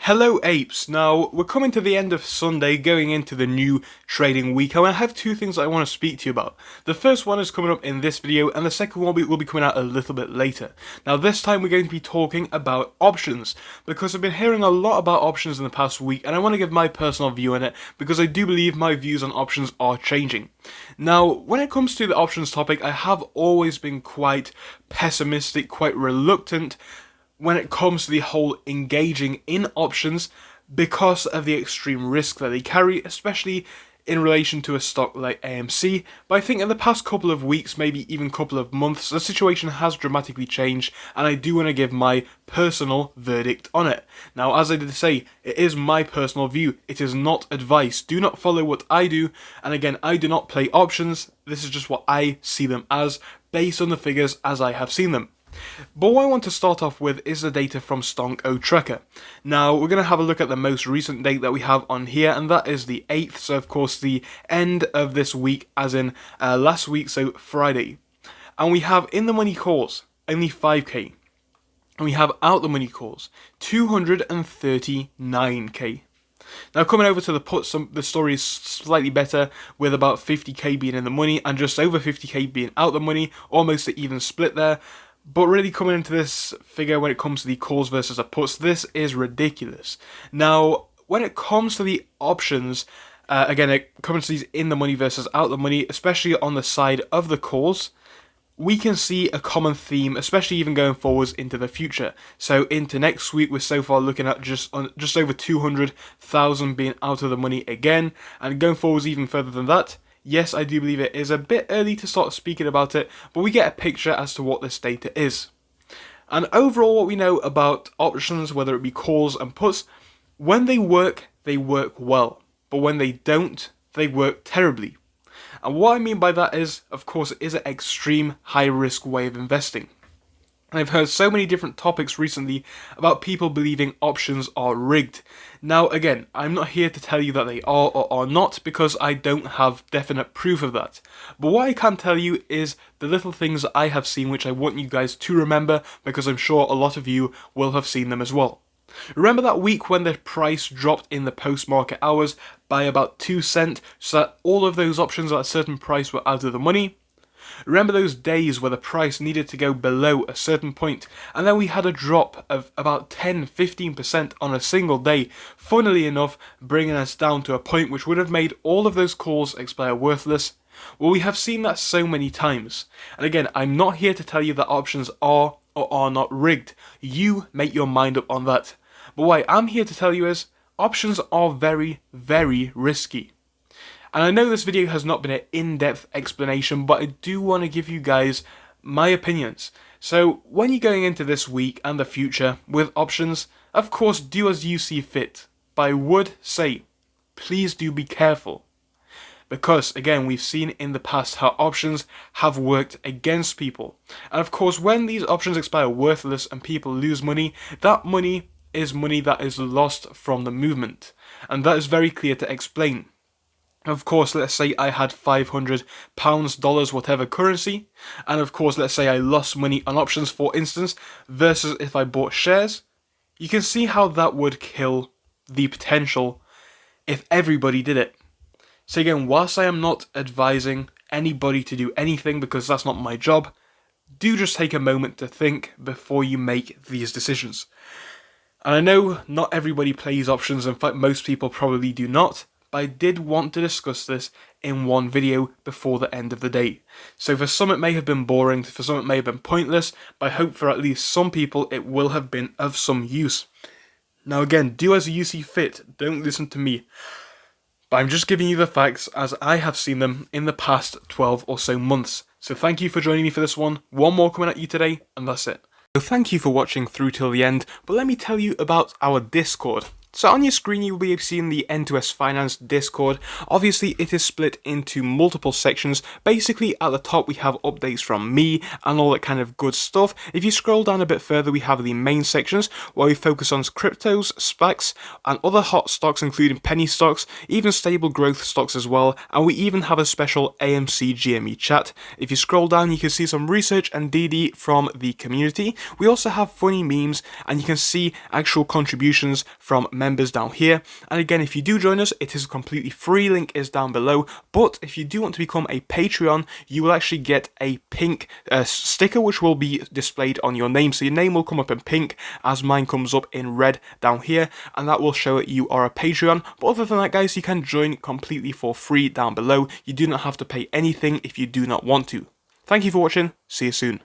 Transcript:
Hello apes, now we're coming to the end of Sunday, going into the new trading week, and I have two things I want to speak to you about. The first one is coming up in this video, and the second one will be coming out a little bit later. Now this time we're going to be talking about options, because I've been hearing a lot about options in the past week, and I want to give my personal view on it, because I do believe my views on options are changing. Now, when it comes to the options topic, I have always been quite pessimistic, quite reluctant, when it comes to the whole engaging in options because of the extreme risk that they carry, especially in relation to a stock like AMC. But I think in the past couple of weeks, maybe even couple of months, the situation has dramatically changed, and I do want to give my personal verdict on it. Now, as I did say, it is my personal view. It is not advice. Do not follow what I do, and again, I do not play options. This is just what I see them as, based on the figures as I have seen them. But what I want to start off with is the data from Stonko Tracker. Now, we're going to have a look at the most recent date that we have on here, and that is the 8th, so of course the end of this week, as in last week, so Friday. And we have in the money calls, only 5k. And we have out the money calls, 239k. Now, coming over to the puts, the story is slightly better, with about 50k being in the money and just over 50k being out the money, almost an even split there. But really coming into this figure when it comes to the calls versus the puts, this is ridiculous. Now, when it comes to the options, again, it comes to these in the money versus out the money, especially on the side of the calls, we can see a common theme, especially even going forwards into the future. So into next week, we're so far looking at just over 200,000 being out of the money again, and going forwards even further than that. Yes, I do believe it is a bit early to start speaking about it, but we get a picture as to what this data is. And overall, what we know about options, whether it be calls and puts, when they work well. But when they don't, they work terribly. And what I mean by that is, of course, it is an extreme high-risk way of investing. And I've heard so many different topics recently about people believing options are rigged. Now, again, I'm not here to tell you that they are or are not, because I don't have definite proof of that. But what I can tell you is the little things that I have seen, which I want you guys to remember, because I'm sure a lot of you will have seen them as well. Remember that week when the price dropped in the post-market hours by about 2 cents, so that all of those options at a certain price were out of the money? Remember those days where the price needed to go below a certain point, and then we had a drop of about 10-15% on a single day, funnily enough bringing us down to a point which would have made all of those calls expire worthless? Well, we have seen that so many times. And again, I'm not here to tell you that options are or are not rigged. You make your mind up on that. But what I am here to tell you is, options are very, very risky. And I know this video has not been an in-depth explanation, but I do want to give you guys my opinions. So when you're going into this week and the future with options, of course do as you see fit. But I would say, please do be careful. Because again, we've seen in the past how options have worked against people. And of course, when these options expire worthless and people lose money, that money is money that is lost from the movement. And that is very clear to explain. Of course, let's say I had £500, dollars, whatever currency, and of course, let's say I lost money on options, for instance, versus if I bought shares. You can see how that would kill the potential if everybody did it. So again, whilst I am not advising anybody to do anything, because that's not my job, do just take a moment to think before you make these decisions. And I know not everybody plays options, in fact most people probably do not, but I did want to discuss this in one video before the end of the day. So for some it may have been boring, for some it may have been pointless, but I hope for at least some people it will have been of some use. Now again, do as you see fit, don't listen to me. But I'm just giving you the facts as I have seen them in the past 12 or so months. So thank you for joining me for this one. One more coming at you today, and that's it. So thank you for watching through till the end, but let me tell you about our Discord. So on your screen, you will be seeing the N2S Finance Discord. Obviously, it is split into multiple sections. Basically, at the top, we have updates from me and all that kind of good stuff. If you scroll down a bit further, we have the main sections where we focus on cryptos, SPACs, and other hot stocks, including penny stocks, even stable growth stocks as well. And we even have a special AMC GME chat. If you scroll down, you can see some research and DD from the community. We also have funny memes, and you can see actual contributions from members down here. And again, if you do join us, it is completely free, link is down below. But if you do want to become a Patreon, you will actually get a pink sticker which will be displayed on your name. So your name will come up in pink as mine comes up in red down here, and that will show that you are a Patreon. But other than that, guys, you can join completely for free down below. You do not have to pay anything if you do not want to. Thank you for watching, see you soon.